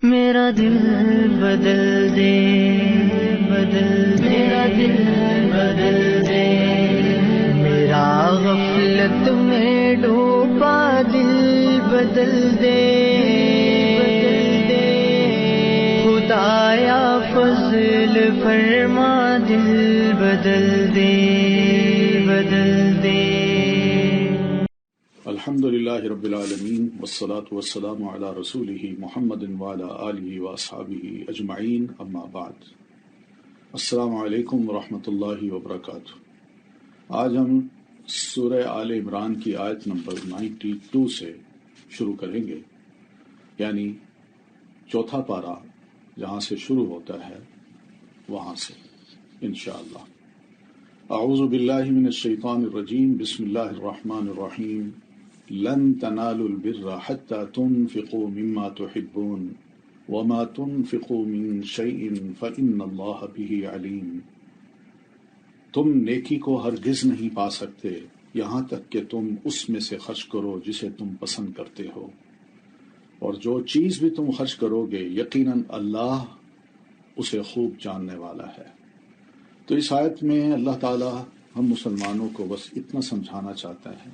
میرا دل بدل دے، بدل دے، میرا دل بدل دے، میرا غفلت میں ڈوبا دل بدل دے، بدل دے، خدایا فضل فرما دل بدل دے، بدل دے۔ الحمدللہ رب العالمین والصلاة والسلام علی رسولہ محمد وعلی آلہ واصحابہ اجمعین، اما بعد۔ السلام علیکم ورحمۃ اللہ وبرکاتہ۔ آج ہم سورہ آل عمران کی آیت نمبر 92 سے شروع کریں گے، یعنی چوتھا پارہ جہاں سے شروع ہوتا ہے وہاں سے انشاءاللہ۔ اعوذ باللہ من الشیطان الرجیم، بسم اللہ الرحمن الرحیم۔ لن تنالوا البر حتى تنفقوا مما تحبون وما تنفقوا من شيء فإن الله به عليم۔ تم نیکی کو ہرگز نہیں پا سکتے یہاں تک کہ تم اس میں سے خرچ کرو جسے تم پسند کرتے ہو، اور جو چیز بھی تم خرچ کرو گے یقیناً اللہ اسے خوب جاننے والا ہے۔ تو اس آیت میں اللہ تعالی ہم مسلمانوں کو بس اتنا سمجھانا چاہتا ہے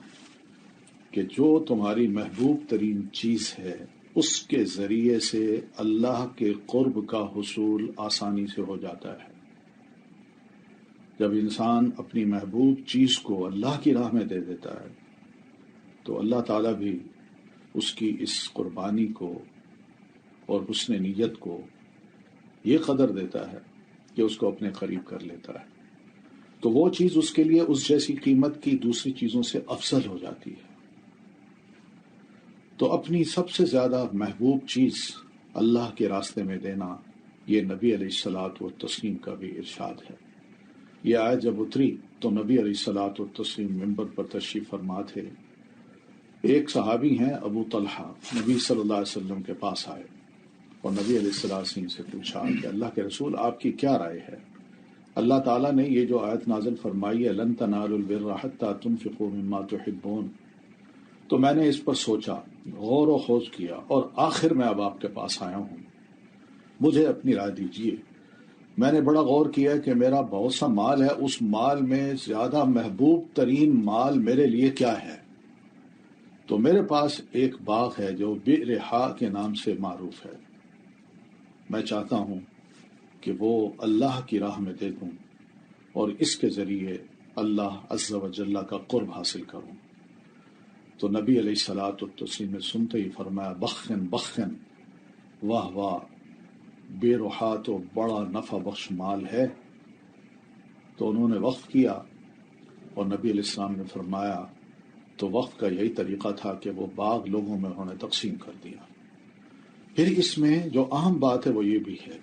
کہ جو تمہاری محبوب ترین چیز ہے اس کے ذریعے سے اللہ کے قرب کا حصول آسانی سے ہو جاتا ہے۔ جب انسان اپنی محبوب چیز کو اللہ کی راہ میں دے دیتا ہے تو اللہ تعالیٰ بھی اس کی اس قربانی کو اور حسن نیت کو یہ قدر دیتا ہے کہ اس کو اپنے قریب کر لیتا ہے، تو وہ چیز اس کے لیے اس جیسی قیمت کی دوسری چیزوں سے افضل ہو جاتی ہے۔ تو اپنی سب سے زیادہ محبوب چیز اللہ کے راستے میں دینا، یہ نبی علیہ الصلاۃ والتسلیم کا بھی ارشاد ہے۔ یہ آیت جب اتری تو نبی علیہ الصلاۃ والتسلیم منبر پر تشریف فرما تھے۔ ایک صحابی ہیں ابو طلحہ، نبی صلی اللہ علیہ وسلم کے پاس آئے اور نبی علیہ السلام سے پوچھا کہ اللہ کے رسول آپ کی کیا رائے ہے؟ اللہ تعالیٰ نے یہ جو آیت نازل فرمائی ہے لن تنالوا البر حتى تنفقوا مما تحبون، تو میں نے اس پر سوچا، غور و خوض کیا، اور آخر میں اب آپ کے پاس آیا ہوں، مجھے اپنی رائے دیجیے۔ میں نے بڑا غور کیا کہ میرا بہت سا مال ہے، اس مال میں زیادہ محبوب ترین مال میرے لیے کیا ہے؟ تو میرے پاس ایک باغ ہے جو بئر حا کے نام سے معروف ہے، میں چاہتا ہوں کہ وہ اللہ کی راہ میں دے دوں اور اس کے ذریعے اللہ عز و جل کا قرب حاصل کروں۔ تو نبی علیہ الصلاۃ والتسلیم نے سنتے ہی فرمایا بخن بخن، واہ واہ، بے روحا تو بڑا نفع بخش مال ہے۔ تو انہوں نے وقف کیا اور نبی علیہ السلام نے فرمایا تو وقف کا یہی طریقہ تھا کہ وہ باغ لوگوں میں انہوں نے تقسیم کر دیا۔ پھر اس میں جو اہم بات ہے وہ یہ بھی ہے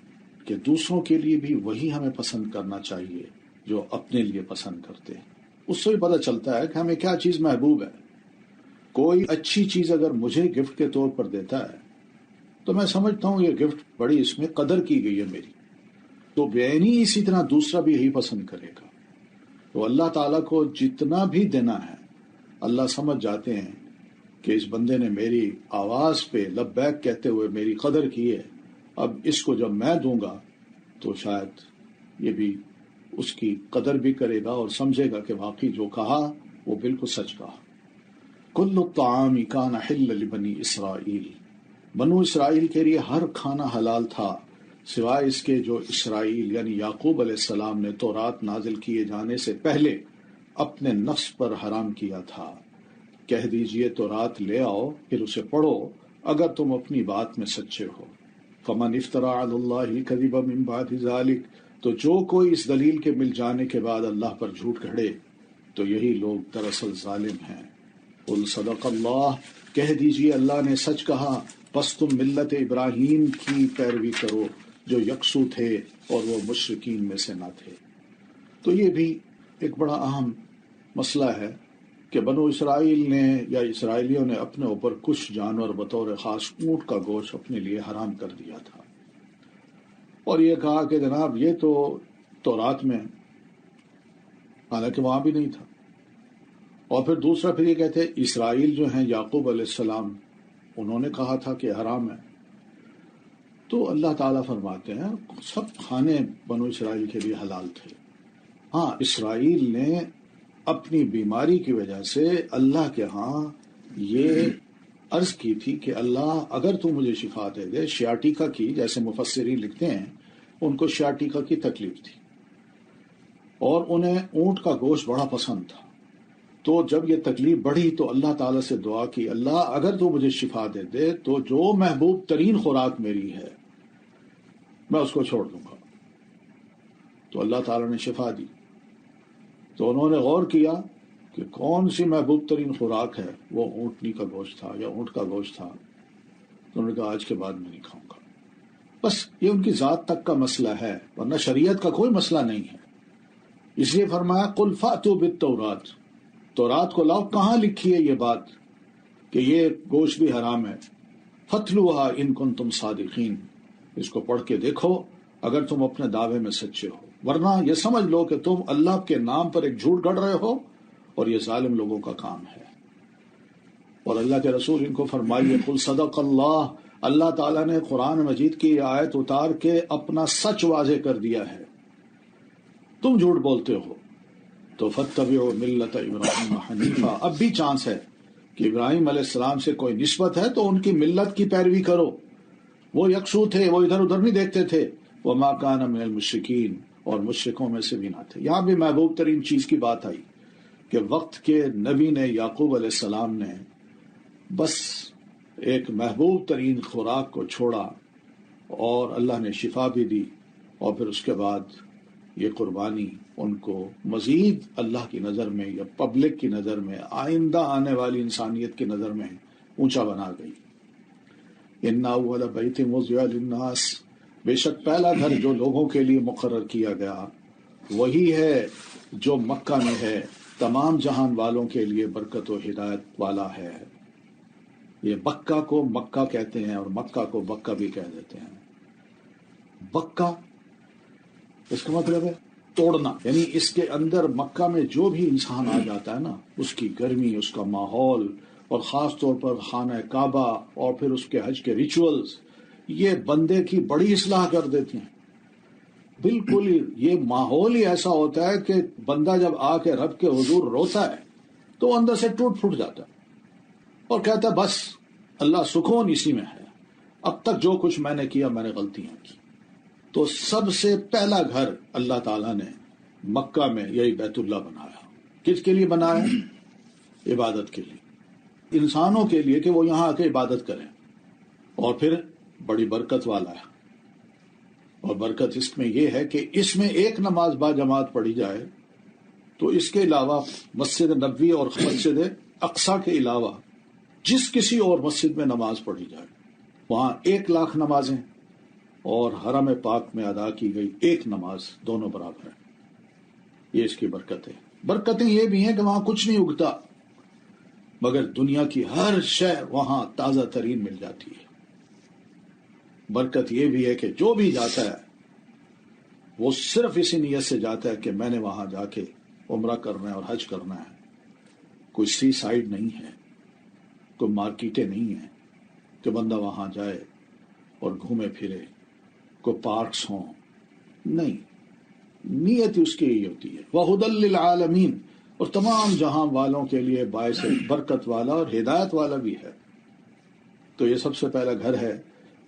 کہ دوسروں کے لیے بھی وہی ہمیں پسند کرنا چاہیے جو اپنے لیے پسند کرتے ہیں۔ اس سے بھی پتہ چلتا ہے کہ ہمیں کیا چیز محبوب ہے۔ کوئی اچھی چیز اگر مجھے گفٹ کے طور پر دیتا ہے تو میں سمجھتا ہوں یہ گفٹ بڑی اس میں قدر کی گئی ہے میری، تو بینی اسی طرح دوسرا بھی یہی پسند کرے گا۔ تو اللہ تعالیٰ کو جتنا بھی دینا ہے اللہ سمجھ جاتے ہیں کہ اس بندے نے میری آواز پہ لبیک کہتے ہوئے میری قدر کی ہے، اب اس کو جب میں دوں گا تو شاید یہ بھی اس کی قدر بھی کرے گا اور سمجھے گا کہ واقعی جو کہا وہ بالکل سچ کہا۔ کل الطعام کان حلا لبنی اسرائیل، بنو اسرائیل کے لیے ہر کھانا حلال تھا سوائے اس کے جو اسرائیل یعنی یعقوب علیہ السلام نے تورات نازل کیے جانے سے پہلے اپنے نفس پر حرام کیا تھا۔ کہہ دیجئے تورات لے آؤ پھر اسے پڑھو اگر تم اپنی بات میں سچے ہو۔ فمن افترى علی اللہ الکذب من بعد ذلک، تو جو کوئی اس دلیل کے مل جانے کے بعد اللہ پر جھوٹ گھڑے تو یہی لوگ دراصل ظالم ہیں۔ قل صدق اللہ، کہہ دیجئے اللہ نے سچ کہا، پس تم ملت ابراہیم کی پیروی کرو جو یکسو تھے اور وہ مشرکین میں سے نہ تھے۔ تو یہ بھی ایک بڑا اہم مسئلہ ہے کہ بنو اسرائیل نے یا اسرائیلیوں نے اپنے اوپر کچھ جانور بطور خاص اونٹ کا گوشت اپنے لیے حرام کر دیا تھا، اور یہ کہا کہ جناب یہ تو تورات میں، حالانکہ وہاں بھی نہیں تھا۔ اور پھر دوسرا پھر یہ کہتے ہیں اسرائیل جو ہیں یعقوب علیہ السلام، انہوں نے کہا تھا کہ حرام ہے۔ تو اللہ تعالیٰ فرماتے ہیں سب کھانے بنو اسرائیل کے لیے حلال تھے. ہاں، اسرائیل نے اپنی بیماری کی وجہ سے اللہ کے ہاں یہ عرض کی تھی کہ اللہ اگر تو مجھے شفا دے دے. شیاٹیکا کی، جیسے مفسرین لکھتے ہیں، ان کو شیاٹیکا کی تکلیف تھی اور انہیں اونٹ کا گوشت بڑا پسند تھا. تو جب یہ تکلیف بڑھی تو اللہ تعالیٰ سے دعا کی، اللہ اگر تو مجھے شفا دے دے تو جو محبوب ترین خوراک میری ہے میں اس کو چھوڑ دوں گا. تو اللہ تعالیٰ نے شفا دی. تو انہوں نے غور کیا کہ کون سی محبوب ترین خوراک ہے، وہ اونٹنی کا گوشت تھا یا اونٹ کا گوشت تھا. تو انہوں نے کہا آج کے بعد میں نہیں کھاؤں گا. بس یہ ان کی ذات تک کا مسئلہ ہے، ورنہ شریعت کا کوئی مسئلہ نہیں ہے. اس لیے فرمایا قل فأتوا بالتوراۃ، تورات کو لاؤ. کہاں لکھی ہے یہ بات کہ یہ گوشت بھی حرام ہے؟ فاتلوها ان کنتم صادقین، اس کو پڑھ کے دیکھو اگر تم اپنے دعوے میں سچے ہو، ورنہ یہ سمجھ لو کہ تم اللہ کے نام پر ایک جھوٹ گڑھ رہے ہو اور یہ ظالم لوگوں کا کام ہے. اور اللہ کے رسول ان کو فرمائیے قل صدق اللہ، اللہ تعالیٰ نے قرآن مجید کی آیت اتار کے اپنا سچ واضح کر دیا ہے. تم جھوٹ بولتے ہو تو فاتبعوا ملت ابراہیم حنیفا. اب بھی چانس ہے کہ ابراہیم علیہ السلام سے کوئی نسبت ہے تو ان کی ملت کی پیروی کرو. وہ یکسو تھے، وہ ادھر ادھر نہیں دیکھتے تھے. وما کان من المشرکین، اور مشرکوں میں سے بھی نہ تھے. یہاں بھی محبوب ترین چیز کی بات آئی کہ وقت کے نبی نے، یعقوب علیہ السلام نے بس ایک محبوب ترین خوراک کو چھوڑا اور اللہ نے شفا بھی دی، اور پھر اس کے بعد یہ قربانی ان کو مزید اللہ کی نظر میں یا پبلک کی نظر میں، آئندہ آنے والی انسانیت کی نظر میں اونچا بنا گئی. ان اول بیت وضع للناس، بے شک پہلا گھر جو لوگوں کے لیے مقرر کیا گیا وہی ہے جو مکہ میں ہے، تمام جہان والوں کے لیے برکت و ہدایت والا ہے. یہ بکہ کو مکہ کہتے ہیں اور مکہ کو بکہ بھی کہہ دیتے ہیں. بکہ اس کا مطلب ہے توڑنا، یعنی اس کے اندر مکہ میں جو بھی انسان آ جاتا ہے نا، اس کی گرمی، اس کا ماحول، اور خاص طور پر خانہ کعبہ اور پھر اس کے حج کے ریچولز، یہ بندے کی بڑی اصلاح کر دیتے ہیں. بالکل یہ ماحول ہی ایسا ہوتا ہے کہ بندہ جب آ کے رب کے حضور روتا ہے تو اندر سے ٹوٹ پھوٹ جاتا ہے اور کہتا ہے بس اللہ سکون اسی میں ہے، اب تک جو کچھ میں نے کیا میں نے غلطیاں کی. تو سب سے پہلا گھر اللہ تعالیٰ نے مکہ میں یہی بیت اللہ بنایا. کس کے لیے بنایا؟ عبادت کے لیے، انسانوں کے لیے کہ وہ یہاں آ کے عبادت کریں. اور پھر بڑی برکت والا ہے، اور برکت اس میں یہ ہے کہ اس میں ایک نماز با جماعت پڑھی جائے تو اس کے علاوہ مسجد نبوی اور مسجد اقصی کے علاوہ جس کسی اور مسجد میں نماز پڑھی جائے وہاں 1,00,000 نمازیں اور حرم پاک میں ادا کی گئی ایک نماز دونوں برابر ہیں. یہ اس کی برکت ہے. برکتیں یہ بھی ہیں کہ وہاں کچھ نہیں اگتا مگر دنیا کی ہر شے وہاں تازہ ترین مل جاتی ہے. برکت یہ بھی ہے کہ جو بھی جاتا ہے وہ صرف اسی نیت سے جاتا ہے کہ میں نے وہاں جا کے عمرہ کرنا ہے اور حج کرنا ہے. کوئی سی سائڈ نہیں ہے، کوئی مارکیٹیں نہیں ہیں کہ بندہ وہاں جائے اور گھومے پھرے، کوئی پارکس ہوں، نہیں. نیت اس کی یہی ہوتی ہے وَهُدًى لِّلْعَالَمِينَ، اور تمام جہاں والوں کے لیے باعث برکت والا اور ہدایت والا بھی ہے. تو یہ سب سے پہلا گھر ہے.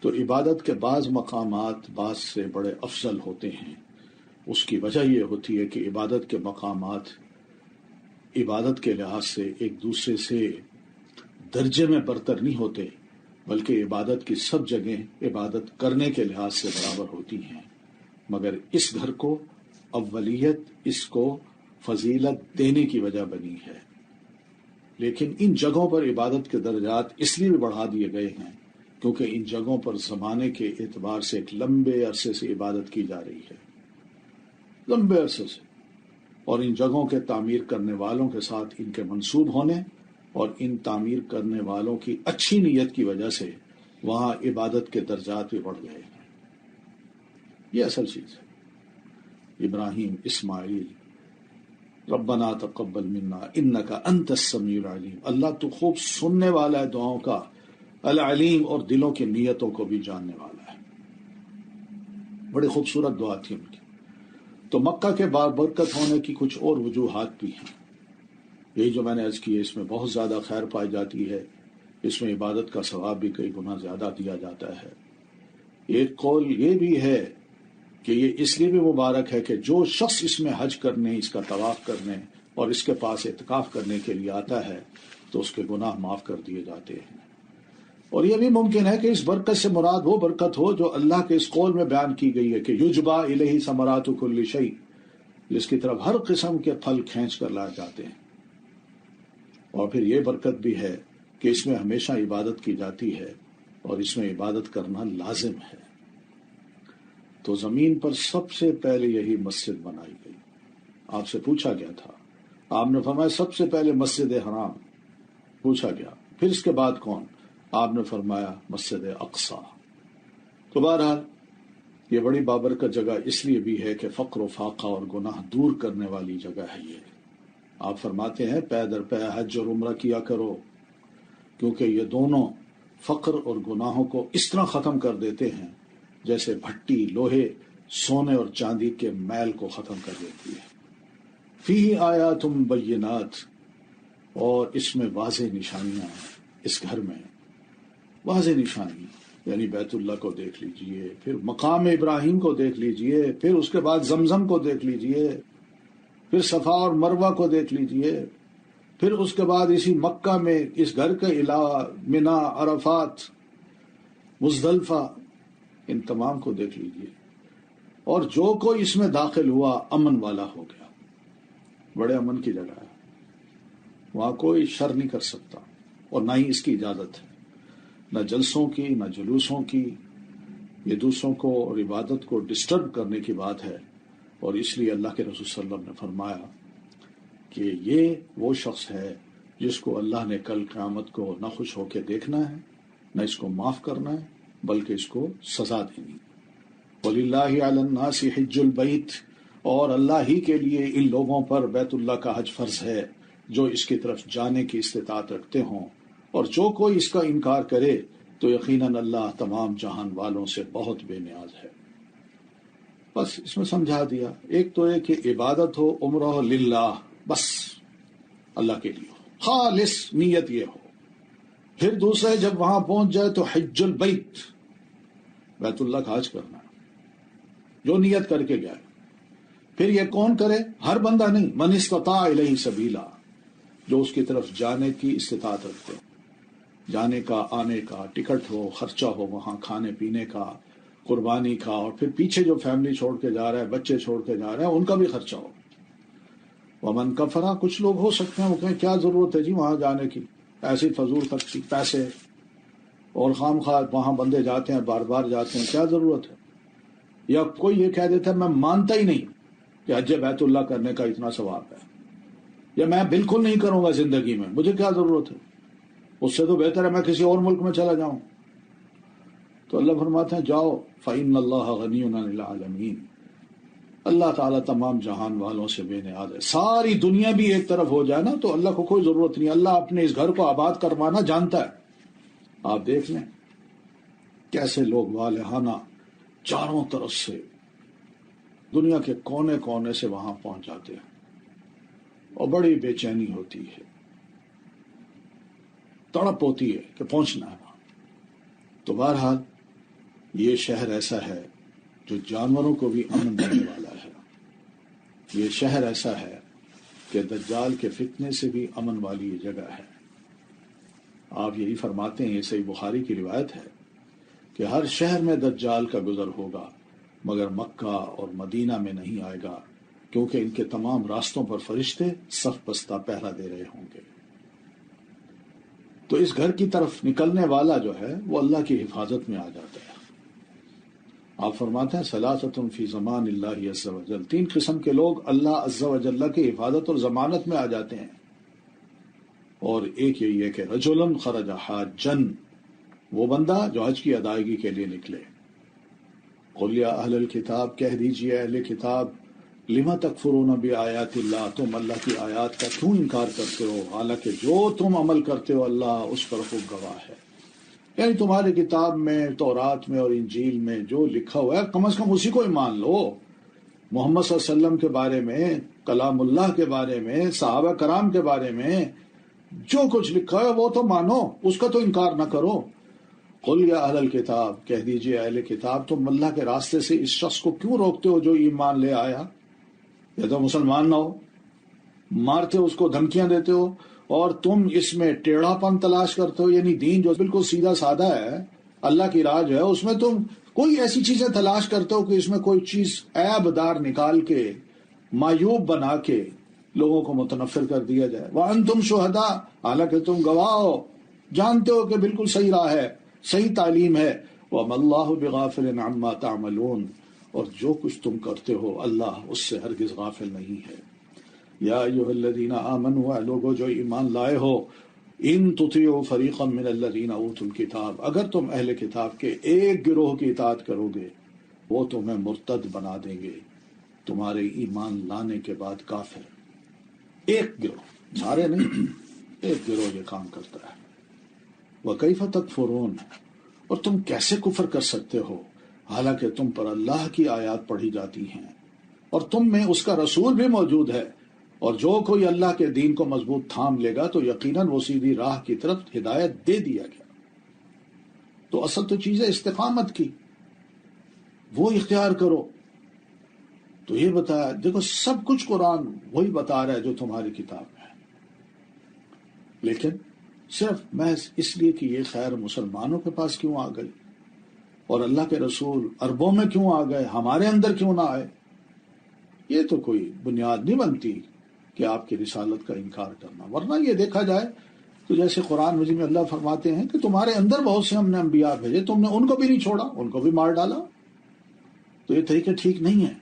تو عبادت کے بعض مقامات بعض سے بڑے افضل ہوتے ہیں. اس کی وجہ یہ ہوتی ہے کہ عبادت کے مقامات عبادت کے لحاظ سے ایک دوسرے سے درجے میں برتر نہیں ہوتے، بلکہ عبادت کی سب جگہیں عبادت کرنے کے لحاظ سے برابر ہوتی ہیں. مگر اس گھر کو اولیت، اس کو فضیلت دینے کی وجہ بنی ہے. لیکن ان جگہوں پر عبادت کے درجات اس لیے بھی بڑھا دیے گئے ہیں کیونکہ ان جگہوں پر زمانے کے اعتبار سے ایک لمبے عرصے سے عبادت کی جا رہی ہے، لمبے عرصے سے. اور ان جگہوں کے تعمیر کرنے والوں کے ساتھ ان کے منسوب ہونے اور ان تعمیر کرنے والوں کی اچھی نیت کی وجہ سے وہاں عبادت کے درجات بھی بڑھ گئے ہیں. یہ اصل چیز ہے. ابراہیم، اسماعیل، ربنا تقبل منا انک انت السمیع العلیم، اللہ تو خوب سننے والا ہے دعاؤں کا، العلیم، اور دلوں کی نیتوں کو بھی جاننے والا ہے. بڑی خوبصورت دعا تھی ان کی. تو مکہ کے بابرکت ہونے کی کچھ اور وجوہات بھی ہیں. یہی جو میں نے عرض کی ہے، اس میں بہت زیادہ خیر پائی جاتی ہے، اس میں عبادت کا ثواب بھی کئی گنا زیادہ دیا جاتا ہے. ایک قول یہ بھی ہے کہ یہ اس لیے بھی مبارک ہے کہ جو شخص اس میں حج کرنے، اس کا طواف کرنے اور اس کے پاس اعتکاف کرنے کے لیے آتا ہے تو اس کے گناہ معاف کر دیے جاتے ہیں. اور یہ بھی ممکن ہے کہ اس برکت سے مراد وہ برکت ہو جو اللہ کے اس قول میں بیان کی گئی ہے کہ یجبا الیہ ثمرات کل شیء، جس کی طرف ہر قسم کے پھل کھینچ کر لائے جاتے ہیں. اور پھر یہ برکت بھی ہے کہ اس میں ہمیشہ عبادت کی جاتی ہے اور اس میں عبادت کرنا لازم ہے. تو زمین پر سب سے پہلے یہی مسجد بنائی گئی. آپ سے پوچھا گیا تھا، آپ نے فرمایا سب سے پہلے مسجد حرام. پوچھا گیا پھر اس کے بعد کون؟ آپ نے فرمایا مسجد اقصی. تو بہرحال یہ بڑی بابرکت جگہ اس لیے بھی ہے کہ فقر و فاقہ اور گناہ دور کرنے والی جگہ ہے. یہ آپ فرماتے ہیں پے در پے حج اور عمرہ کیا کرو، کیونکہ یہ دونوں فقر اور گناہوں کو اس طرح ختم کر دیتے ہیں جیسے بھٹی لوہے، سونے اور چاندی کے میل کو ختم کر دیتی ہے. فیہ آیات بینات، اور اس میں واضح نشانیاں ہیں. اس گھر میں واضح نشانی، یعنی بیت اللہ کو دیکھ لیجئے، پھر مقام ابراہیم کو دیکھ لیجئے، پھر اس کے بعد زمزم کو دیکھ لیجئے، پھر صفا اور مروہ کو دیکھ لیجئے، پھر اس کے بعد اسی مکہ میں اس گھر کے علاوہ منا، عرفات، مزدلفہ، ان تمام کو دیکھ لیجئے. اور جو کوئی اس میں داخل ہوا امن والا ہو گیا. بڑے امن کی جگہ ہے، وہاں کوئی شر نہیں کر سکتا اور نہ ہی اس کی اجازت ہے، نہ جلسوں کی نہ جلوسوں کی. یہ دوسروں کو اور عبادت کو ڈسٹرب کرنے کی بات ہے. اور اس لیے اللہ کے رسول صلی اللہ علیہ وسلم نے فرمایا کہ یہ وہ شخص ہے جس کو اللہ نے کل قیامت کو نہ خوش ہو کے دیکھنا ہے، نہ اس کو معاف کرنا ہے، بلکہ اس کو سزا دینی. وَلِلَّهِ عَلَى النَّاسِ حِجُّ الْبَيْتِ، اور اللہ ہی کے لیے ان لوگوں پر بیت اللہ کا حج فرض ہے جو اس کی طرف جانے کی استطاعت رکھتے ہوں. اور جو کوئی اس کا انکار کرے تو یقیناً اللہ تمام جہان والوں سے بہت بے نیاز ہے. بس اس میں سمجھا دیا. ایک تو ہے کہ عبادت ہو، عمرہ ہو للہ، بس اللہ کے لیے ہو، خالص نیت یہ ہو. پھر دوسرا جب وہاں پہنچ جائے تو حج البیت، بیت اللہ کا حج کرنا جو نیت کر کے گیا. پھر یہ کون کرے؟ ہر بندہ نہیں، من استطاع الیہ سبیلا، جو اس کی طرف جانے کی استطاعت رکھتے ہیں، جانے کا، آنے کا، ٹکٹ ہو، خرچہ ہو، وہاں کھانے پینے کا، قربانی کا، اور پھر پیچھے جو فیملی چھوڑ کے جا رہا ہے، بچے چھوڑ کے جا رہے ہیں، ان کا بھی خرچہ ہو. ومن کفرا، کچھ لوگ ہو سکتے ہیں وہ کہیں کیا ضرورت ہے جی وہاں جانے کی، ایسی فضول خرچی، پیسے اور خام خواہ وہاں بندے جاتے ہیں، بار بار جاتے ہیں، کیا ضرورت ہے. یا کوئی یہ کہہ دیتا ہے میں مانتا ہی نہیں کہ حج بیت اللہ کرنے کا اتنا ثواب ہے، یا میں بالکل نہیں کروں گا زندگی میں، مجھے کیا ضرورت ہے، اس سے تو بہتر ہے میں کسی اور ملک میں چلا جاؤں. تو اللہ فرماتے ہیں جاؤ، فإن اللہ غنی عن العالمین، اللہ تعالیٰ تمام جہان والوں سے بے نیاز ہے. ساری دنیا بھی ایک طرف ہو جائے نا تو اللہ کو کوئی ضرورت نہیں. اللہ اپنے اس گھر کو آباد کروانا جانتا ہے. آپ دیکھ لیں کیسے لوگ والہانہ چاروں طرف سے دنیا کے کونے کونے سے وہاں پہنچ جاتے ہیں، اور بڑی بے چینی ہوتی ہے، تڑپ ہوتی ہے کہ پہنچنا ہے وہاں. تو بہرحال یہ شہر ایسا ہے جو جانوروں کو بھی امن دینے والا ہے. یہ شہر ایسا ہے کہ دجال کے فتنے سے بھی امن والی یہ جگہ ہے. آپ یہی فرماتے ہیں، یہ صحیح بخاری کی روایت ہے کہ ہر شہر میں دجال کا گزر ہوگا مگر مکہ اور مدینہ میں نہیں آئے گا، کیونکہ ان کے تمام راستوں پر فرشتے صف بستہ پہرا دے رہے ہوں گے. تو اس گھر کی طرف نکلنے والا جو ہے وہ اللہ کی حفاظت میں آ جاتا ہے. آپ فرماتے ہیں ثلاثۃ فی ضمان اللہ عز وجل، 3 قسم کے لوگ اللہ عز وجل کی حفاظت اور ضمانت میں آ جاتے ہیں. اور ایک یہی ہے کہ رجل خرج حاجن، وہ بندہ جو حج کی ادائیگی کے لیے نکلے. قل یا اہل الکتاب، کہہ دیجئے اہل کتاب، لما تکفرون بآیات اللہ، تم اللہ کی آیات کا کیوں انکار کرتے ہو، حالانکہ جو تم عمل کرتے ہو اللہ اس پر خوب گواہ ہے. یعنی تمہاری کتاب میں، تورات میں اور انجیل میں جو لکھا ہوا ہے کم از کم اسی کو ہی مان لو. محمد صلی اللہ علیہ وسلم کے بارے میں، کلام اللہ کے بارے میں، صحابہ کرام کے بارے میں جو کچھ لکھا ہے وہ تو مانو، اس کا تو انکار نہ کرو. قل یا اہل الکتاب، کہہ دیجئے اہل کتاب، تم اللہ کے راستے سے اس شخص کو کیوں روکتے ہو جو ایمان لے آیا؟ یا تو مسلمان نہ ہو، مارتے ہو، اس کو دھمکیاں دیتے ہو، اور تم اس میں ٹیڑھا پن تلاش کرتے ہو. یعنی دین جو بالکل سیدھا سادہ ہے، اللہ کی راہ جو ہے، اس میں تم کوئی ایسی چیزیں تلاش کرتے ہو کہ اس میں کوئی چیز عیب دار نکال کے، معیوب بنا کے لوگوں کو متنفر کر دیا جائے. وَأَنْتُمْ شُهَدَاء، حالانکہ تم گواہ ہو، جانتے ہو کہ بالکل صحیح راہ ہے، صحیح تعلیم ہے. وَمَا اللَّهُ بِغَافِلٍ عَمَّا تَعْمَلُونَ، اور جو کچھ تم کرتے ہو اللہ اس سے ہرگز غافل نہیں ہے. یا ایھا الذین آمنوا، لوگو جو ایمان لائے ہو، ان تطیعوا فریقا من الذین اوتوا الکتاب، اگر تم اہل کتاب کے ایک گروہ کی اطاعت کرو گے وہ تمہیں مرتد بنا دیں گے تمہارے ایمان لانے کے بعد کافر. ایک گروہ، سارے نہیں، ایک گروہ یہ کام کرتا ہے. وَكَيْفَ تَكْفُرُونَ، اور تم کیسے کفر کر سکتے ہو حالانکہ تم پر اللہ کی آیات پڑھی جاتی ہیں اور تم میں اس کا رسول بھی موجود ہے. اور جو کوئی اللہ کے دین کو مضبوط تھام لے گا تو یقیناً وہ سیدھی راہ کی طرف ہدایت دے دیا گیا. تو اصل تو چیز ہے استقامت کی، وہ اختیار کرو. تو یہ بتایا، دیکھو سب کچھ قرآن وہی بتا رہا ہے جو تمہاری کتاب میں ہے، لیکن صرف محض اس لیے کہ یہ خیر مسلمانوں کے پاس کیوں آ گئی اور اللہ کے رسول عربوں میں کیوں آ گئے، ہمارے اندر کیوں نہ آئے، یہ تو کوئی بنیاد نہیں بنتی کہ آپ کی رسالت کا انکار کرنا. ورنہ یہ دیکھا جائے تو جیسے قرآن مجید میں اللہ فرماتے ہیں کہ تمہارے اندر بہت سے ہم نے انبیاء بھیجے، تم نے ان کو بھی نہیں چھوڑا، ان کو بھی مار ڈالا. تو یہ طریقہ ٹھیک نہیں ہے.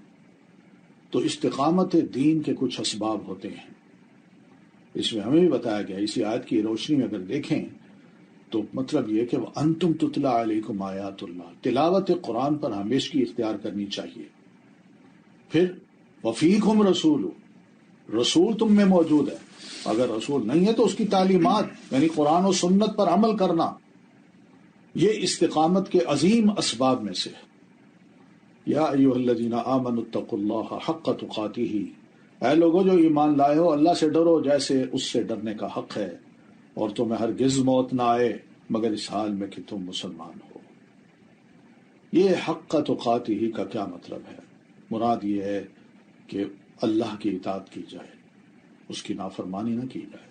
تو استقامت دین کے کچھ اسباب ہوتے ہیں، اس میں ہمیں بھی بتایا گیا. اسی آیت کی روشنی میں اگر دیکھیں تو مطلب یہ کہ انتم تتلا علیکم آیات اللہ، تلاوت قرآن پر ہمیشگی اختیار کرنی چاہیے. پھر وفیکم رسول، رسول تم میں موجود ہے، اگر رسول نہیں ہے تو اس کی تعلیمات یعنی قرآن و سنت پر عمل کرنا، یہ استقامت کے عظیم اسباب میں سے ہے. یا ایھا الذین آمنوا اتقوا اللہ حق تقاتہ، اے لوگوں جو ایمان لائے ہو اللہ سے ڈرو جیسے اس سے ڈرنے کا حق ہے، اور تمہیں ہرگز موت نہ آئے مگر اس حال میں کہ تم مسلمان ہو. یہ حق تقاتہ کا کیا مطلب ہے؟ مراد یہ ہے کہ اللہ کی اطاعت کی جائے، اس کی نافرمانی نہ کی جائے.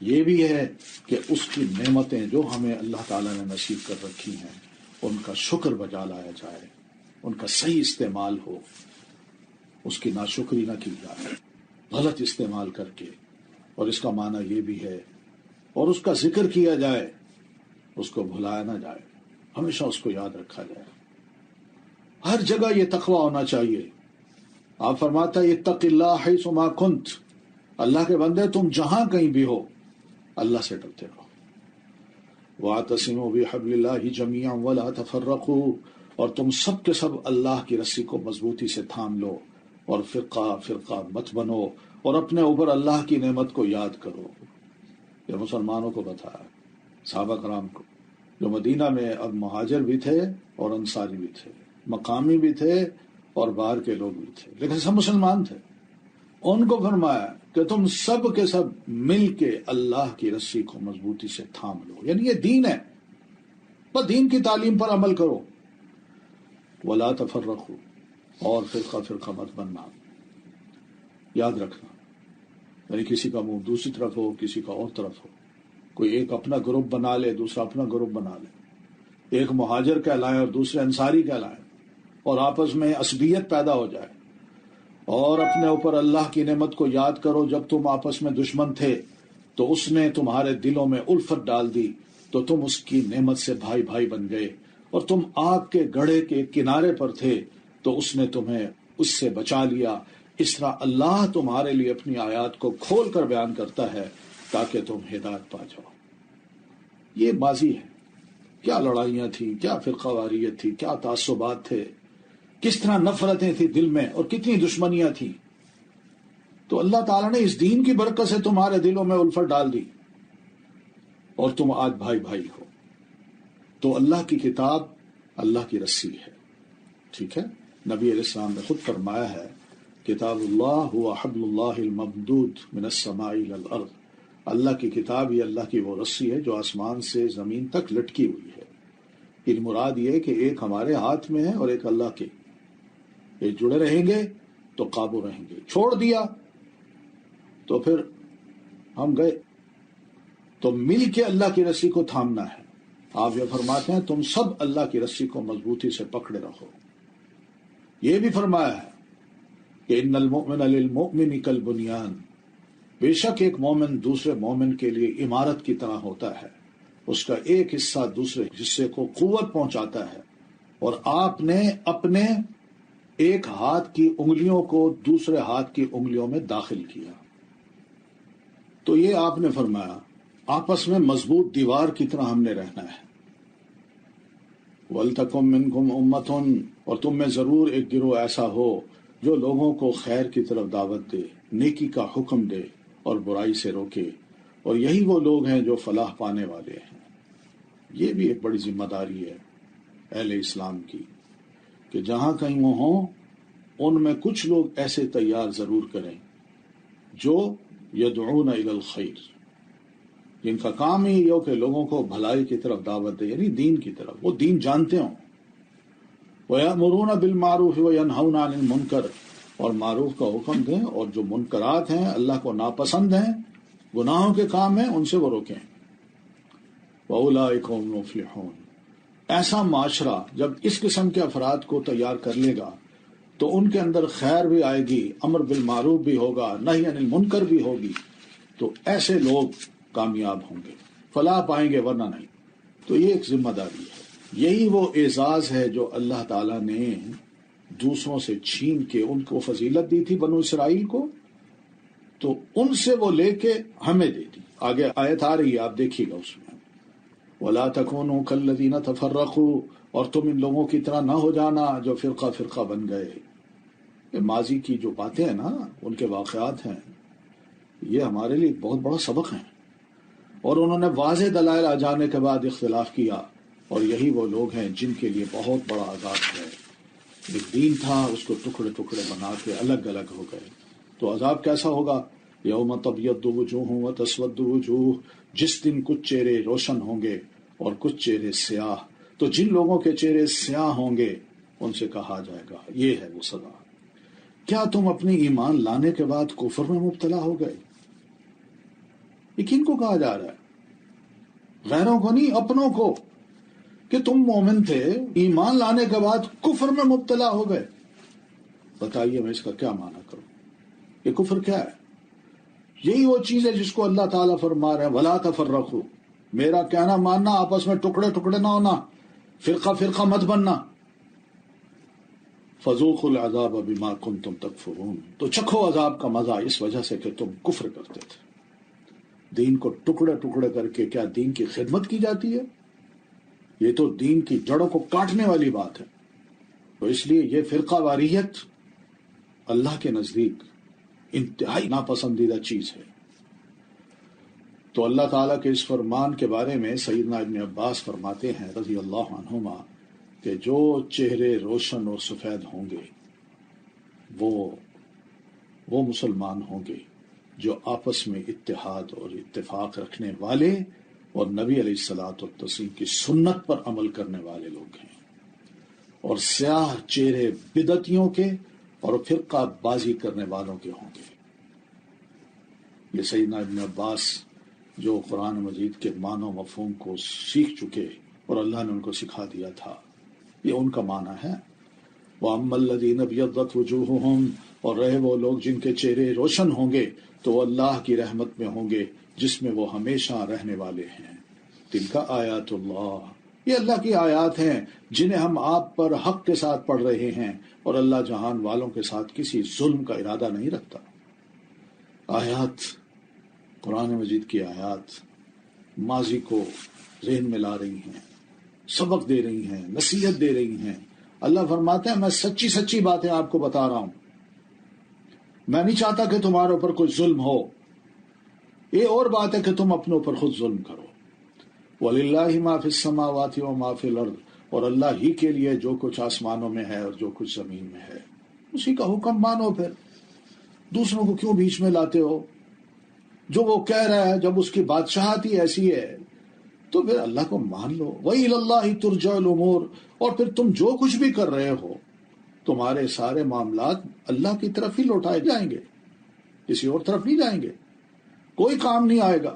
یہ بھی ہے کہ اس کی نعمتیں جو ہمیں اللہ تعالیٰ نے نصیب کر رکھی ہیں ان کا شکر بجا لایا جائے، ان کا صحیح استعمال ہو، اس کی ناشکری نہ کی جائے غلط استعمال کر کے. اور اس کا معنی یہ بھی ہے، اور اس کا ذکر کیا جائے، اس کو بھلایا نہ جائے، ہمیشہ اس کو یاد رکھا جائے. ہر جگہ یہ تقویٰ ہونا چاہیے. آپ فرماتا ہے اتق اللہ حیث ما کنت، اللہ کے بندے تم جہاں کہیں بھی ہو اللہ سے ڈرتے رہو. واعتصموا بحبل اللہ جميعا ولا تفرقوا، اور تم سب کے سب اللہ کی رسی کو مضبوطی سے تھام لو اور فرقہ فرقہ مت بنو، اور اپنے اوپر اللہ کی نعمت کو یاد کرو. یہ مسلمانوں کو بتایا، صحابہ کرام کو جو مدینہ میں اب مہاجر بھی تھے اور انصاری بھی تھے، مقامی بھی تھے اور باہر کے لوگ بھی تھے، لیکن سب مسلمان تھے. ان کو فرمایا کہ تم سب کے سب مل کے اللہ کی رسی کو مضبوطی سے تھام لو، یعنی یہ دین ہے، بس دین کی تعلیم پر عمل کرو. ولا تفرقوا، اور فرقہ فرقہ مت بننا. یاد رکھنا، یعنی کسی کا منہ دوسری طرف ہو، کسی کا اور طرف ہو، کوئی ایک اپنا گروپ بنا لے، دوسرا اپنا گروپ بنا لے، ایک مہاجر کہلائے اور دوسرے انصاری کہلائے، اور آپس میں عصبیت پیدا ہو جائے. اور اپنے اوپر اللہ کی نعمت کو یاد کرو، جب تم آپس میں دشمن تھے تو اس نے تمہارے دلوں میں الفت ڈال دی تو تم اس کی نعمت سے بھائی بھائی بن گئے، اور تم آگ کے گڑھے کے کنارے پر تھے تو اس نے تمہیں اس سے بچا لیا. اس طرح اللہ تمہارے لیے اپنی آیات کو کھول کر بیان کرتا ہے تاکہ تم ہدایت پا جاؤ. یہ ماضی ہے، کیا لڑائیاں تھیں، کیا فرقہ واریت تھی، کیا تعصبات تھے، کس طرح نفرتیں تھیں دل میں اور کتنی دشمنیاں تھیں. تو اللہ تعالیٰ نے اس دین کی برکت سے تمہارے دلوں میں الفت ڈال دی اور تم آج بھائی بھائی ہو. تو اللہ کی کتاب اللہ کی رسی ہے، ٹھیک ہے. نبی علیہ السلام نے خود فرمایا ہے کتاب اللہ ہوا حبل اللہ الممدود من السماء الى الارض. اللہ کی کتاب یہ اللہ کی وہ رسی ہے جو آسمان سے زمین تک لٹکی ہوئی ہے. ان مراد یہ کہ ایک ہمارے ہاتھ میں ہے اور ایک اللہ کے. یہ جڑے رہیں گے تو قابو رہیں گے، چھوڑ دیا تو پھر ہم گئے. تو مل کے اللہ کی رسی کو تھامنا ہے. آپ یہ فرماتے ہیں تم سب اللہ کی رسی کو مضبوطی سے پکڑے رہو. یہ بھی فرمایا ہے کہ ان المؤمن للمؤمن کالبنیان، بے شک ایک مومن دوسرے مومن کے لیے عمارت کی طرح ہوتا ہے، اس کا ایک حصہ دوسرے حصے کو قوت پہنچاتا ہے. اور آپ نے اپنے ایک ہاتھ کی انگلیوں کو دوسرے ہاتھ کی انگلیوں میں داخل کیا. تو یہ آپ نے فرمایا آپس میں مضبوط دیوار کی طرح ہم نے رہنا ہے. وَلْتَكُن مِّنكُمْ أُمَّةٌ، اور تم میں ضرور ایک گروہ ایسا ہو جو لوگوں کو خیر کی طرف دعوت دے، نیکی کا حکم دے اور برائی سے روکے، اور یہی وہ لوگ ہیں جو فلاح پانے والے ہیں. یہ بھی ایک بڑی ذمہ داری ہے اہل اسلام کی کہ جہاں کہیں وہ ہوں ان میں کچھ لوگ ایسے تیار ضرور کریں جو یدعون الی الخیر، جن کا کام ہی یہ ہو کہ لوگوں کو بھلائی کی طرف دعوت دے، یعنی دین کی طرف، وہ دین جانتے ہوں. وَيَأْمُرُونَ بِالْمَعْرُوفِ وَيَنْهَوْنَ عَنِ الْمُنْكَرِ، اور معروف کا حکم دیں اور جو منکرات ہیں اللہ کو ناپسند ہیں، گناہوں کے کام ہیں، ان سے وہ روکیں. وَأُولَٰئِكَ هُمُ الْمُفْلِحُونَ. ایسا معاشرہ جب اس قسم کے افراد کو تیار کر لے گا تو ان کے اندر خیر بھی آئے گی، امر بالمعروف بھی ہوگا، نہی عن المنکر بھی ہوگی، تو ایسے لوگ کامیاب ہوں گے، فلاح پائیں گے، ورنہ نہیں. تو یہ ایک ذمہ داری ہے. یہی وہ اعزاز ہے جو اللہ تعالیٰ نے دوسروں سے چھین کے ان کو فضیلت دی تھی بنو اسرائیل کو، تو ان سے وہ لے کے ہمیں دے دی. آگے آیت آ رہی ہے، آپ دیکھیے گا اس میں وَلَا تَكُونُوا كَالَّذِينَ تَفَرَّقُوا، اور تم ان لوگوں کی طرح نہ ہو جانا جو فرقہ فرقہ بن گئے. یہ ماضی کی جو باتیں ہیں نا، ان کے واقعات ہیں، یہ ہمارے لیے بہت بڑا سبق ہیں. اور انہوں نے واضح دلائل آ جانے کے بعد اختلاف کیا، اور یہی وہ لوگ ہیں جن کے لیے بہت بڑا عذاب ہے. ایک دین تھا، اس کو ٹکڑے ٹکڑے بنا کے الگ الگ ہو گئے. تو عذاب کیسا ہوگا؟ یوم تبیض وجوہ وتسود وجوہ، جس دن کچھ چہرے روشن ہوں گے اور کچھ چہرے سیاہ. تو جن لوگوں کے چہرے سیاہ ہوں گے ان سے کہا جائے گا یہ ہے وہ سزا. کیا تم اپنی ایمان لانے کے بعد کفر میں مبتلا ہو گئے؟ یہ کن کو کہا جا رہا ہے؟ غیروں کو نہیں، اپنوں کو، کہ تم مومن تھے، ایمان لانے کے بعد کفر میں مبتلا ہو گئے. بتائیے میں اس کا کیا معنی کروں؟ یہ کفر کیا ہے؟ یہی وہ چیز ہے جس کو اللہ تعالیٰ فرما رہے ہیں وَلَا تَفَرَّقُوا. میرا کہنا ماننا، آپس میں ٹکڑے ٹکڑے نہ ہونا، فرقہ فرقہ مت بننا. فَذُوقُوا الْعَذَابَ بِمَا كُنْتُمْ تَكْفُرُونَ. تو چکھو عذاب کا مزہ اس وجہ سے کہ تم کفر کرتے تھے. دین کو ٹکڑے ٹکڑے کر کے کیا دین کی خدمت کی جاتی ہے؟ یہ تو دین کی جڑوں کو کاٹنے والی بات ہے. تو اس لیے یہ فرقہ واریت اللہ کے نزدیک انتہائی ناپسندیدہ چیز ہے. تو اللہ تعالیٰ کے اس فرمان کے بارے میں سیدنا ابن عباس فرماتے ہیں رضی اللہ عنہما کہ جو چہرے روشن اور سفید ہوں گے وہ مسلمان ہوں گے جو آپس میں اتحاد اور اتفاق رکھنے والے اور نبی علیہ الصلوۃ والتسلیم کی سنت پر عمل کرنے والے لوگ ہیں. اور سیاہ چہرے بدعتیوں کے اور فرقہ بازی کرنے والوں کے ہوں گے. یہ سیدنا ابن عباس جو قرآن مجید کے معنی و مفہوم کو سیکھ چکے اور اللہ نے ان کو سکھا دیا تھا، یہ ان کا معنی ہے. وَأَمَّا الَّذِينَ ابْيَضَّتْ وُجُوهُهُمْ، اور رہے وہ لوگ جن کے چہرے روشن ہوں گے تو وہ اللہ کی رحمت میں ہوں گے جس میں وہ ہمیشہ رہنے والے ہیں. تِلْكَ آیات اللہ، یہ اللہ کی آیات ہیں جنہیں ہم آپ پر حق کے ساتھ پڑھ رہے ہیں، اور اللہ جہان والوں کے ساتھ کسی ظلم کا ارادہ نہیں رکھتا. آیات، قرآن مجید کی آیات ماضی کو ذہن میں لا رہی ہیں، سبق دے رہی ہیں، نصیحت دے رہی ہیں. اللہ فرماتے ہیں میں سچی سچی باتیں آپ کو بتا رہا ہوں، میں نہیں چاہتا کہ تمہارے اوپر کوئی ظلم ہو. یہ اور بات ہے کہ تم اپنے اوپر خود ظلم کرو. وَلِلَّهِ مَا فِي السَّمَاوَاتِ وَمَا فِي الْأَرْضِ، اور اللہ ہی کے لیے جو کچھ آسمانوں میں ہے اور جو کچھ زمین میں ہے، اسی کا حکم مانو. پھر دوسروں کو کیوں بیچ میں لاتے ہو؟ جو وہ کہہ رہا ہے، جب اس کی بادشاہت ہی ایسی ہے تو پھر اللہ کو مان لو. وَإِلَى اللَّهِ تُرْجَعُ الْأُمُورُ، اور پھر تم جو کچھ بھی کر رہے ہو تمہارے سارے معاملات اللہ کی طرف ہی لوٹائے جائیں گے، کسی اور طرف نہیں جائیں گے، کوئی کام نہیں آئے گا.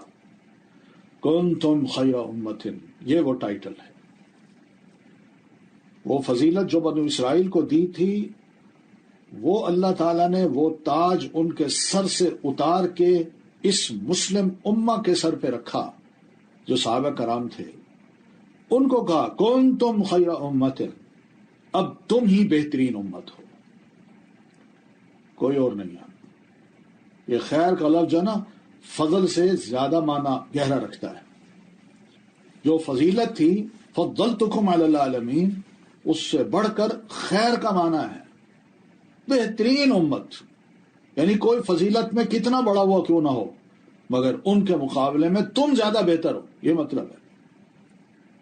کنتم خیر امت، یہ وہ ٹائٹل ہے، وہ فضیلت جو بنو اسرائیل کو دی تھی، وہ اللہ تعالیٰ نے وہ تاج ان کے سر سے اتار کے اس مسلم امہ کے سر پہ رکھا جو صحابہ کرام تھے. ان کو کہا کنتم خیر امت، اب تم ہی بہترین امت ہو، کوئی اور نہیں ہے. یہ خیر کا لفظ جو ہے نا، فضل سے زیادہ معنی گہرا رکھتا ہے. جو فضیلت تھی فضلتکم علی العالمین، اس سے بڑھ کر خیر کا معنی ہے بہترین امت. یعنی کوئی فضیلت میں کتنا بڑا ہوا کیوں نہ ہو، مگر ان کے مقابلے میں تم زیادہ بہتر ہو، یہ مطلب ہے.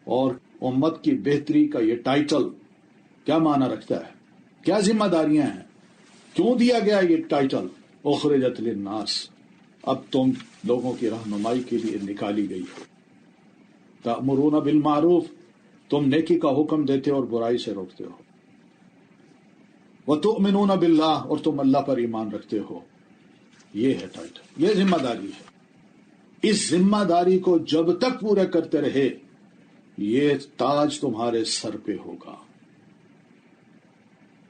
اور امت کی بہتری کا یہ ٹائٹل کیا معنی رکھتا ہے، کیا ذمہ داریاں ہیں، کیوں دیا گیا یہ ٹائٹل؟ اخرجت للناس، اب تم لوگوں کی رہنمائی کے لیے نکالی گئی ہو. تأمرون بالمعروف، تم نیکی کا حکم دیتے اور برائی سے روکتے ہو. وتؤمنون باللہ، اور تم اللہ پر ایمان رکھتے ہو. یہ ہے ٹائٹل، یہ ذمہ داری ہے. اس ذمہ داری کو جب تک پورا کرتے رہے یہ تاج تمہارے سر پہ ہوگا.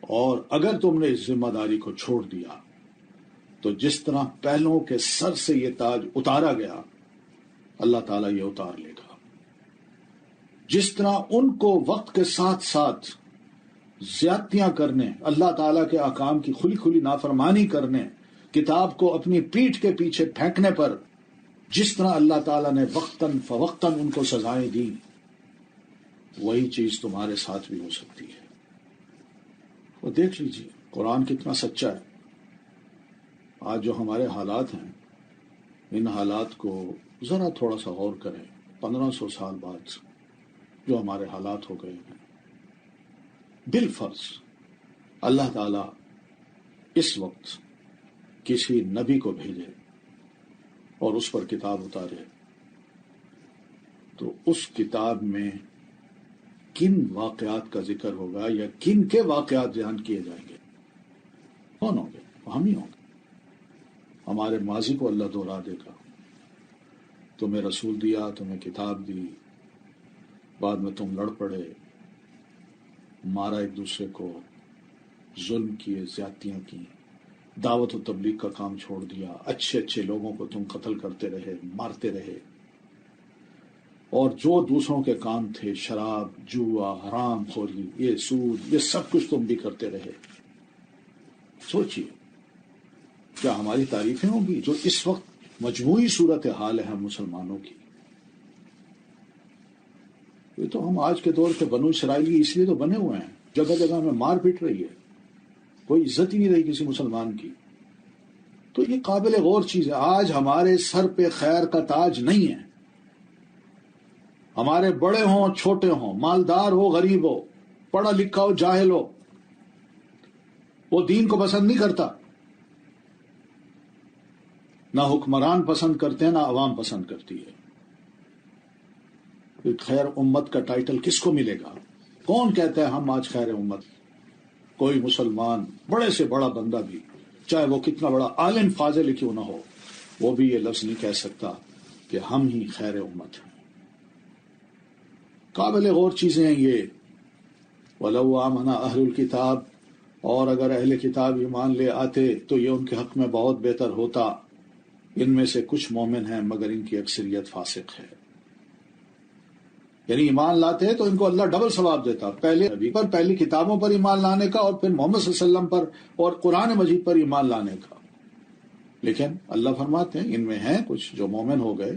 اور اگر تم نے اس ذمہ داری کو چھوڑ دیا تو جس طرح پہلوں کے سر سے یہ تاج اتارا گیا، اللہ تعالیٰ یہ اتار لے گا. جس طرح ان کو وقت کے ساتھ ساتھ زیادتیاں کرنے، اللہ تعالیٰ کے احکام کی کھلی کھلی نافرمانی کرنے، کتاب کو اپنی پیٹھ کے پیچھے پھینکنے پر جس طرح اللہ تعالیٰ نے وقتاً فوقتاً ان کو سزائیں دی، وہی چیز تمہارے ساتھ بھی ہو سکتی ہے. وہ دیکھ لیجیے قرآن کتنا سچا ہے. آج جو ہمارے حالات ہیں، ان حالات کو ذرا تھوڑا سا غور کریں. 1500 سال بعد جو ہمارے حالات ہو گئے ہیں، بالفرض اللہ تعالیٰ اس وقت کسی نبی کو بھیجے اور اس پر کتاب اتارے، تو اس کتاب میں کن واقعات کا ذکر ہوگا یا کن کے واقعات بیان کیے جائیں گے؟ کون ہوں گے؟ ہم ہی ہوں گے. ہمارے ماضی کو اللہ دوہرا دے گا. تمہیں رسول دیا، تمہیں کتاب دی، بعد میں تم لڑ پڑے، مارا ایک دوسرے کو، ظلم کیے، زیادتیاں کی، دعوت و تبلیغ کا کام چھوڑ دیا، اچھے اچھے لوگوں کو تم قتل کرتے رہے، مارتے رہے، اور جو دوسروں کے کام تھے، شراب، جوا، حرام خوری، یہ سود، یہ سب کچھ تم بھی کرتے رہے. سوچئے کیا ہماری تعریفیں ہوں گی جو اس وقت مجموعی صورت حال ہے ہم مسلمانوں کی؟ یہ تو ہم آج کے دور کے بنو اسرائیلی اس لیے تو بنے ہوئے ہیں، جگہ جگہ میں مار پیٹ رہی ہے، کوئی عزت ہی نہیں رہی کسی مسلمان کی. تو یہ قابل غور چیز ہے. آج ہمارے سر پہ خیر کا تاج نہیں ہے. ہمارے بڑے ہوں چھوٹے ہوں، مالدار ہو غریب ہو، پڑھا لکھا ہو جاہل ہو، وہ دین کو پسند نہیں کرتا. نہ حکمران پسند کرتے ہیں، نہ عوام پسند کرتی ہے. خیر امت کا ٹائٹل کس کو ملے گا؟ کون کہتا ہے ہم آج خیر امت؟ کوئی مسلمان بڑے سے بڑا بندہ بھی، چاہے وہ کتنا بڑا عالم فاضل کیوں نہ ہو، وہ بھی یہ لفظ نہیں کہہ سکتا کہ ہم ہی خیر امت ہیں. قابل غور چیزیں ہیں یہ. وَلَوْ آمَنَ أَهْلُ الْكِتَابِ، اور اگر اہل کتاب ایمان لے آتے تو یہ ان کے حق میں بہت بہتر ہوتا. ان میں سے کچھ مومن ہیں مگر ان کی اکثریت فاسق ہے. یعنی ایمان لاتے تو ان کو اللہ ڈبل ثواب دیتا، پہلے نبی پر، پہلی کتابوں پر ایمان لانے کا، اور پھر محمد صلی اللہ علیہ وسلم پر اور قرآن مجید پر ایمان لانے کا. لیکن اللہ فرماتے ہیں ان میں ہیں کچھ جو مومن ہو گئے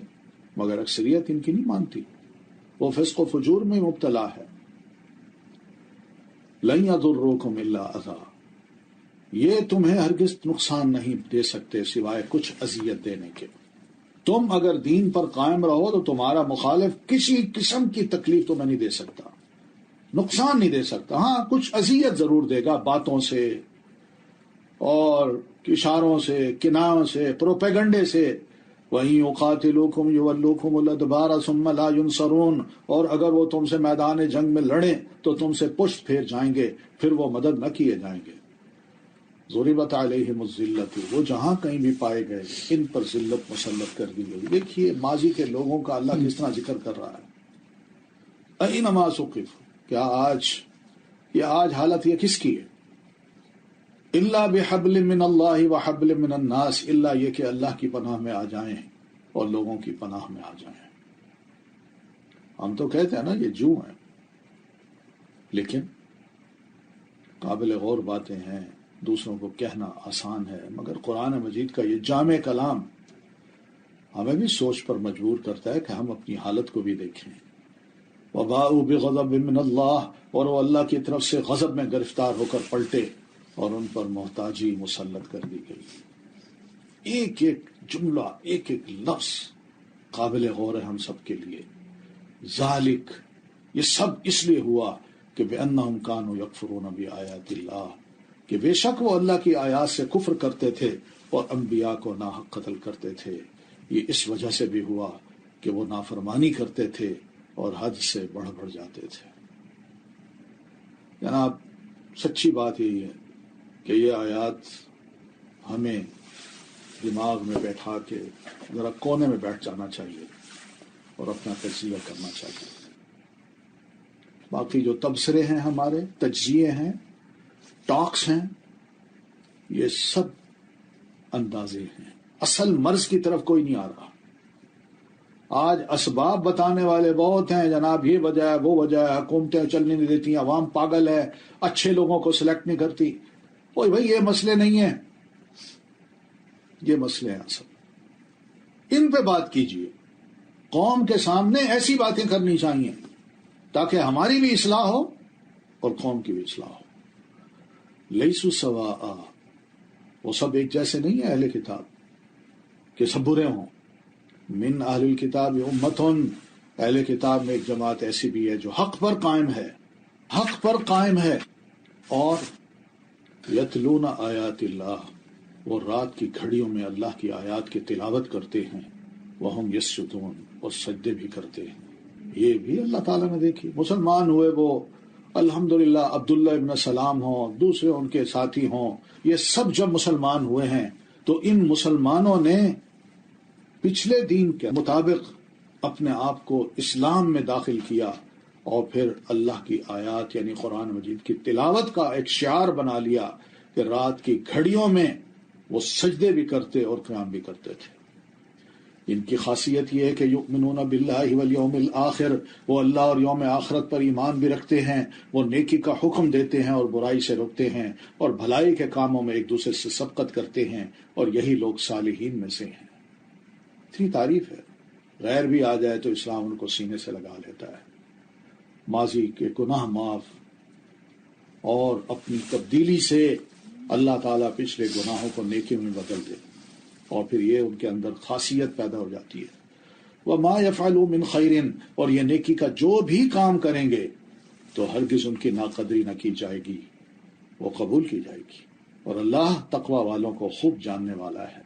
مگر اکثریت ان کی نہیں مانتی، وہ فسق و فجور میں مبتلا ہے. لن یضروکم الا اذی، یہ تمہیں ہرگز نقصان نہیں دے سکتے سوائے کچھ اذیت دینے کے. تم اگر دین پر قائم رہو تو تمہارا مخالف کسی قسم کی تکلیف تمہیں نہیں دے سکتا، نقصان نہیں دے سکتا. ہاں کچھ اذیت ضرور دے گا، باتوں سے اور اشاروں سے، کنایوں سے، پروپیگنڈے سے. وَإِن يُقَاتِلُوكُمْ يُوَلُّوكُمُ الْأَدْبَارَ ثُمَّ لَا يُنصَرُونَ، اور اگر وہ تم سے میدان جنگ میں لڑیں تو تم سے پشت پھیر جائیں گے، پھر وہ مدد نہ کیے جائیں گے. ضربت علیہم الذلۃ، وہ جہاں کہیں بھی پائے گئے ان پر ذلت مسلط کر دی گئی. دیکھیے ماضی کے لوگوں کا اللہ کس طرح ذکر کر رہا ہے. اینما ثقفوا، کیا آج حالت یہ کس کی ہے؟ الا بحبل من اللہ وحبل من الناس، الا یہ کہ اللہ کی پناہ میں آ جائیں اور لوگوں کی پناہ میں آ جائیں. ہم تو کہتے ہیں نا یہ جو ہیں، لیکن قابل غور باتیں ہیں، دوسروں کو کہنا آسان ہے، مگر قرآن مجید کا یہ جامع کلام ہمیں بھی سوچ پر مجبور کرتا ہے کہ ہم اپنی حالت کو بھی دیکھیں. وباءوا بغضب من اللہ، اور وہ اللہ کی طرف سے غضب میں گرفتار ہو کر پلٹے اور ان پر محتاجی مسلط کر دی گئی. ایک ایک جملہ، ایک ایک لفظ قابل غور ہے ہم سب کے لیے. ذالک، یہ سب اس لیے ہوا کہ بأنہم کانوا یکفرون بآیات اللہ، کہ بے شک وہ اللہ کی آیات سے کفر کرتے تھے اور انبیاء کو ناحق قتل کرتے تھے. یہ اس وجہ سے بھی ہوا کہ وہ نافرمانی کرتے تھے اور حد سے بڑھ جاتے تھے. جناب سچی بات یہی ہے کہ یہ آیات ہمیں دماغ میں بیٹھا کے ذرا کونے میں بیٹھ جانا چاہیے اور اپنا تجزیہ کرنا چاہیے. باقی جو تبصرے ہیں، ہمارے تجزیے ہیں، ٹاکس ہیں، یہ سب اندازے ہیں، اصل مرض کی طرف کوئی نہیں آ رہا. آج اسباب بتانے والے بہت ہیں، جناب یہ وجہ ہے، وہ وجہ ہے، حکومتیں چلنے نہیں دیتی، عوام پاگل ہے، اچھے لوگوں کو سلیکٹ نہیں کرتی. اوہ بھائی یہ مسئلے نہیں ہیں، یہ مسئلے ہیں اصل. ان پہ بات کیجیے. قوم کے سامنے ایسی باتیں کرنی چاہیے تاکہ ہماری بھی اصلاح ہو اور قوم کی بھی اصلاح ہو. لیسوا سواء، وہ سب ایک جیسے نہیں ہیں اہل کتاب کہ سب برے ہوں. من اہل الکتاب امتن، اہل کتاب میں ایک جماعت ایسی بھی ہے جو حق پر قائم ہے، حق پر قائم ہے. اور یتلون آیات اللہ، وہ رات کی گھڑیوں میں اللہ کی آیات کی تلاوت کرتے ہیں. وہم یسجدون، اور سجدے بھی کرتے ہیں. یہ بھی اللہ تعالیٰ نے دیکھی. مسلمان ہوئے وہ الحمدللہ عبداللہ ابن سلام ہوں، دوسرے ان کے ساتھی ہوں، یہ سب جب مسلمان ہوئے ہیں تو ان مسلمانوں نے پچھلے دین کے مطابق اپنے آپ کو اسلام میں داخل کیا اور پھر اللہ کی آیات یعنی قرآن مجید کی تلاوت کا ایک شعار بنا لیا کہ رات کی گھڑیوں میں وہ سجدے بھی کرتے اور قیام بھی کرتے تھے. ان کی خاصیت یہ ہے کہ یؤمنون باللہ والیوم الآخر، وہ اللہ اور یوم آخرت پر ایمان بھی رکھتے ہیں، وہ نیکی کا حکم دیتے ہیں اور برائی سے روکتے ہیں، اور بھلائی کے کاموں میں ایک دوسرے سے سبقت کرتے ہیں، اور یہی لوگ صالحین میں سے ہیں. اتنی تعریف ہے. غیر بھی آ جائے تو اسلام ان کو سینے سے لگا لیتا ہے. ماضی کے گناہ معاف اور اپنی تبدیلی سے اللہ تعالیٰ پچھلے گناہوں کو نیکی میں بدل دے، اور پھر یہ ان کے اندر خاصیت پیدا ہو جاتی ہے. وَمَا يَفْعَلُوا مِنْ خَيْرٍ، اور یہ نیکی کا جو بھی کام کریں گے تو ہرگز ان کی ناقدری نہ کی جائے گی، وہ قبول کی جائے گی. اور اللہ تقوی والوں کو خوب جاننے والا ہے.